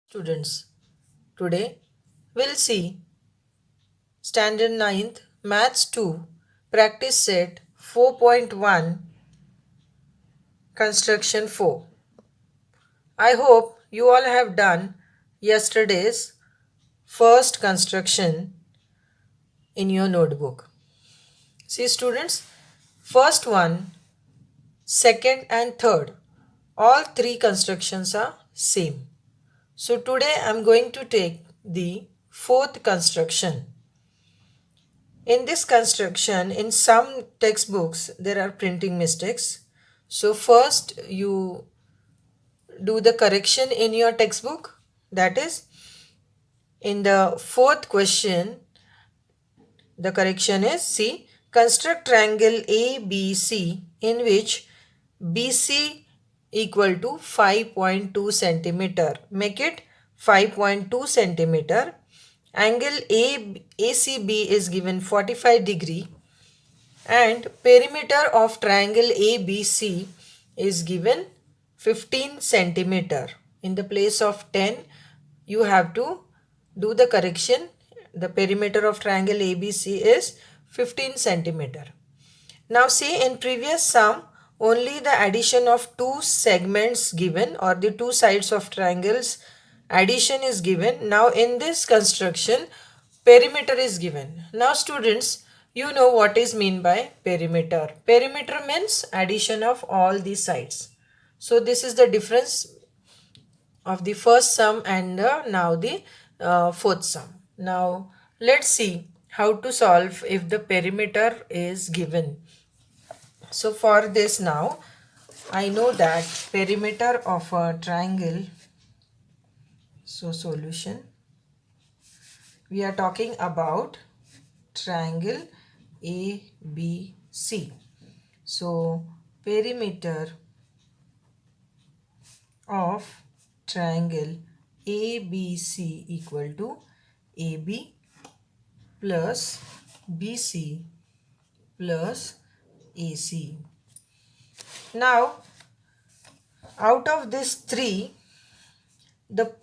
Students, today we'll see Standard 9th Maths 2 Practice Set 4.1 Construction 4. I hope you all have done yesterday's first construction in your notebook. See students, first one, second and third, all three constructions are same. So today I'm going to take the fourth construction. In this construction, in some textbooks, there are printing mistakes. So first you do the correction in your textbook. That is, in the fourth question, the correction is see, construct triangle ABC in which BC equal to 5.2 centimeter. Make it 5.2 centimeter. Angle ACB is given 45 degree and perimeter of triangle ABC is given 15 centimeter. In the place of 10, you have to do the correction. The perimeter of triangle ABC is 15 centimeter. Now see, in previous sum, only the addition of two segments given, or the two sides of triangles addition is given. Now in this construction, perimeter is given. Now students, you know what is mean by perimeter. Perimeter means addition of all the sides. So this is the difference of the first sum and now the fourth sum. Now let's see how to solve if the perimeter is given. So for this now, I know that perimeter of a triangle, so solution, we are talking about triangle ABC. So perimeter of triangle ABC equal to AB plus BC plus AC. Now out of this 3, the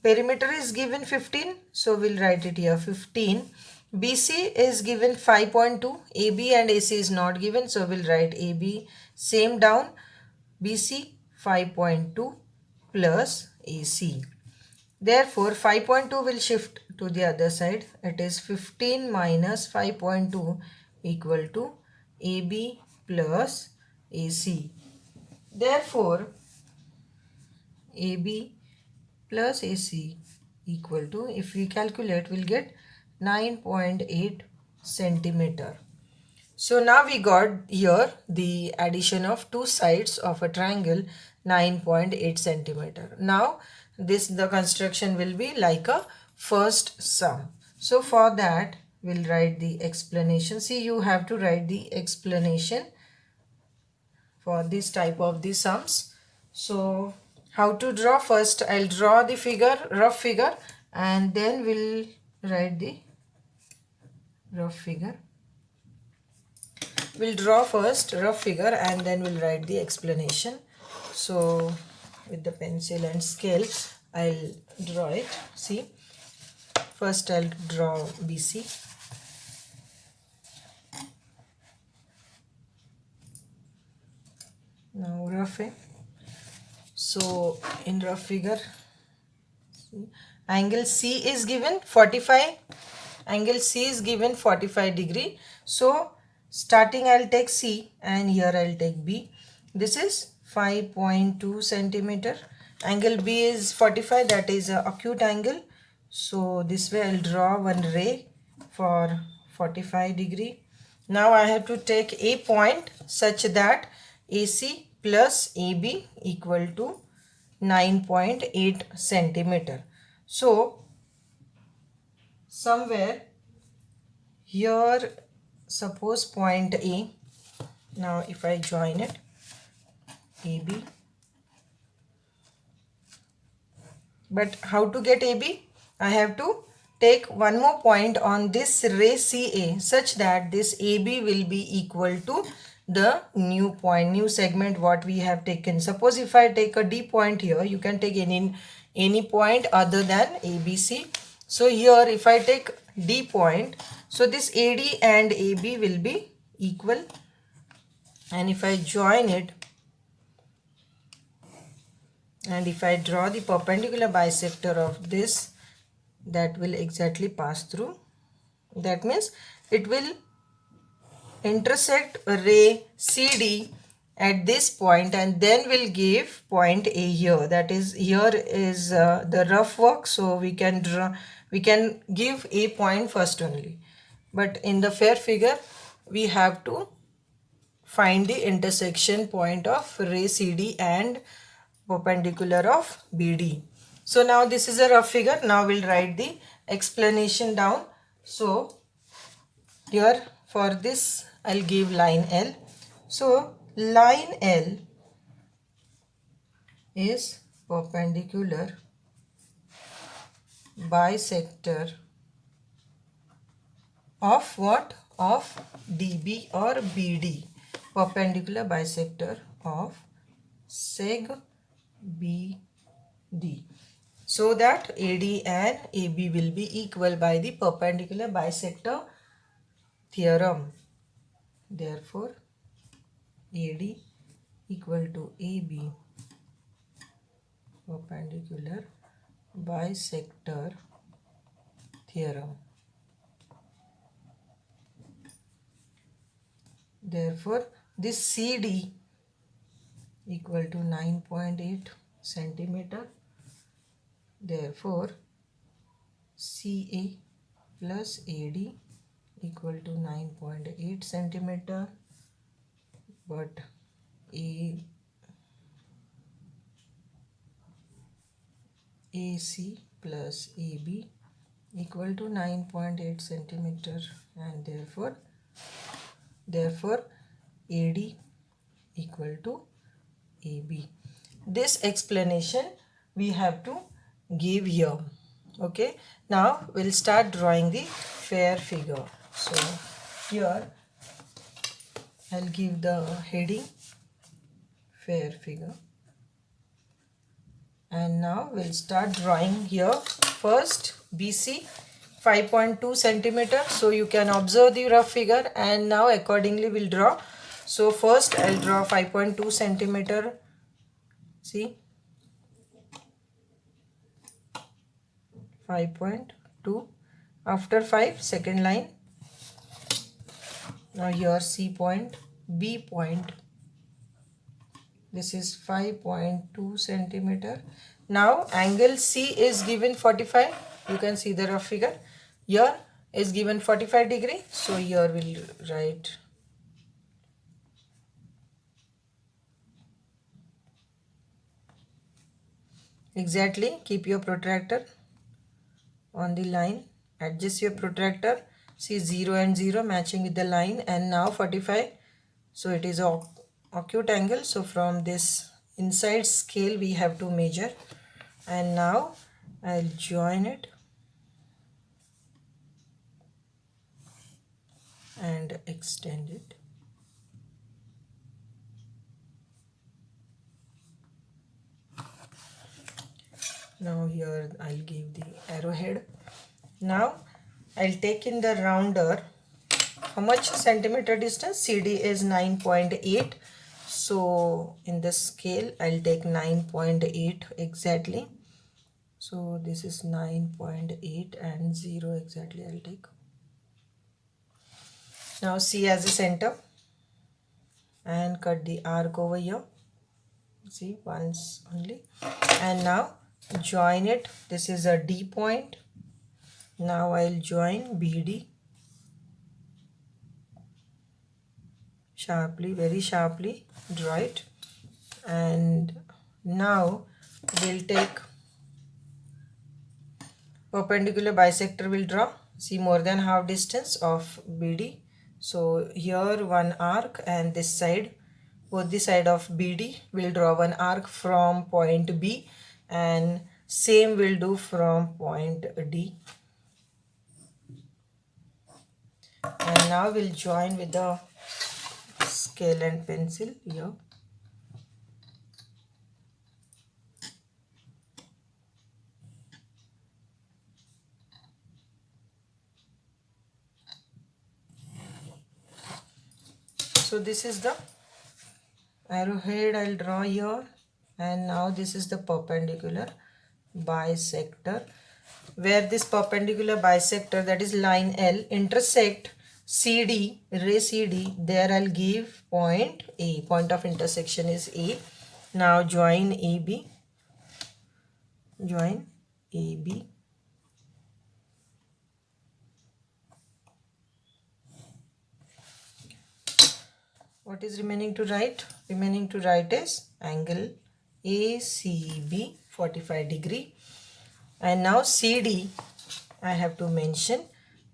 perimeter is given 15, so we'll write it here 15. BC is given 5.2, AB and AC is not given, so we'll write AB same down, BC 5.2 plus AC. Therefore 5.2 will shift to the other side. It is 15 minus 5.2 equal to AB plus AC. Therefore AB plus AC equal to, if we calculate, we'll get 9.8 centimeter. So now we got here the addition of two sides of a triangle, 9.8 centimeter. Now the construction will be like a first sum. So for that we'll write the explanation. See, you have to write the explanation for this type of the sums. So how to draw? First I'll draw the figure, rough figure, and then we'll write the rough figure. We'll draw first rough figure and then we'll write the explanation. So with the pencil and scale I'll draw it. See, first I'll draw BC. Now rough it. So in rough figure, see, angle C is given 45. Angle C is given 45 degree. So starting I'll take C and here I'll take B. This is 5.2 centimeter. Angle B is 45, that is a acute angle. So this way I'll draw one ray for 45 degree. Now I have to take a point such that AC plus AB equal to 9.8 centimeter. So somewhere here, suppose point A. Now if I join it, AB. But how to get AB? I have to take one more point on this ray CA such that this AB will be equal to the new point, new segment what we have taken. Suppose if I take a D point here, you can take any point other than ABC. So here if I take D point, so this AD and AB will be equal, and if I join it and if I draw the perpendicular bisector of this, that will exactly pass through. That means it will intersect ray CD at this point and then we'll give point A here. That is, here is the rough work, so we can draw, we can give a point first only, but in the fair figure we have to find the intersection point of ray CD and perpendicular of BD. So now this is a rough figure. Now we'll write the explanation down. So here for this I'll give line L. So line L is perpendicular bisector of what? Of DB or BD. Perpendicular bisector of seg BD. So that AD and AB will be equal by the perpendicular bisector theorem. Therefore, AD equal to AB perpendicular bisector theorem. Therefore, this CD equal to 9.8 centimeter. Therefore, CA plus AD equal to 9.8 centimeter, but AC plus AB equal to 9.8 centimeter, and therefore AD equal to AB. This explanation we have to give here. Okay, now we'll start drawing the fair figure. So here I'll give the heading fair figure, and now we'll start drawing here. First BC 5.2 centimeter. So you can observe the rough figure and now accordingly we'll draw. So first I'll draw 5.2 centimeter. See, 5.2. After 5, second line. Now here C point, B point. This is 5.2 centimeter. Now angle C is given 45. You can see the rough figure. Here is given 45 degree. So here we'll write exactly. Keep your protractor on the line. Adjust your protractor. See 0 and 0 matching with the line, and now 45. So it is a acute angle. So from this inside scale we have to measure, and now I'll join it and extend it. Now here I'll give the arrowhead. Now I'll take in the rounder. How much centimeter distance? CD is 9.8. So in the scale I'll take 9.8 exactly. So this is 9.8 and 0 exactly I'll take. Now C as a center and cut the arc over here. See, once only. And now join it. This is a D point. Now I'll join BD. Sharply, very sharply draw it, and now we'll take perpendicular bisector will draw. See, more than half distance of BD. So here one arc, and this side, both the side of BD will draw one arc from point B, and same will do from point D. And now we'll join with the scale and pencil here. So this is the arrowhead I'll draw here, and now this is the perpendicular bisector, where this perpendicular bisector, that is line L, intersect CD, ray CD, there I'll give point A. Point of intersection is A. Now join AB. Join AB. What is remaining to write? Remaining to write is angle ACB 45 degree. And now CD I have to mention.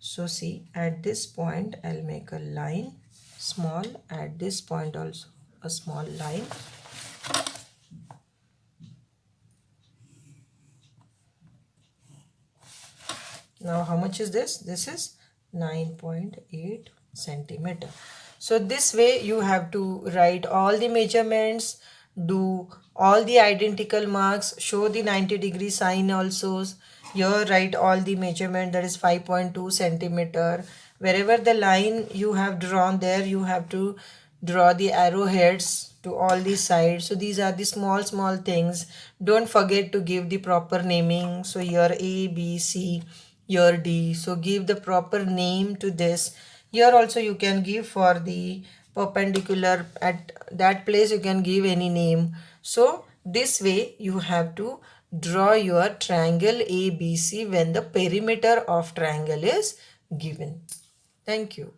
So see, at this point I'll make a line small, at this point also a small line. Now how much is this? This is 9.8 centimeter. So this way you have to write all the measurements, do all the identical marks, show the 90-degree sign also. Here write all the measurement, that is 5.2 centimeter. Wherever the line you have drawn, there you have to draw the arrowheads to all the sides. So these are the small things. Don't forget to give the proper naming. So here A, B, C, here D. So give the proper name to this. Here also you can give for the perpendicular, at that place you can give any name. So this way you have to draw your triangle ABC when the perimeter of triangle is given. Thank you.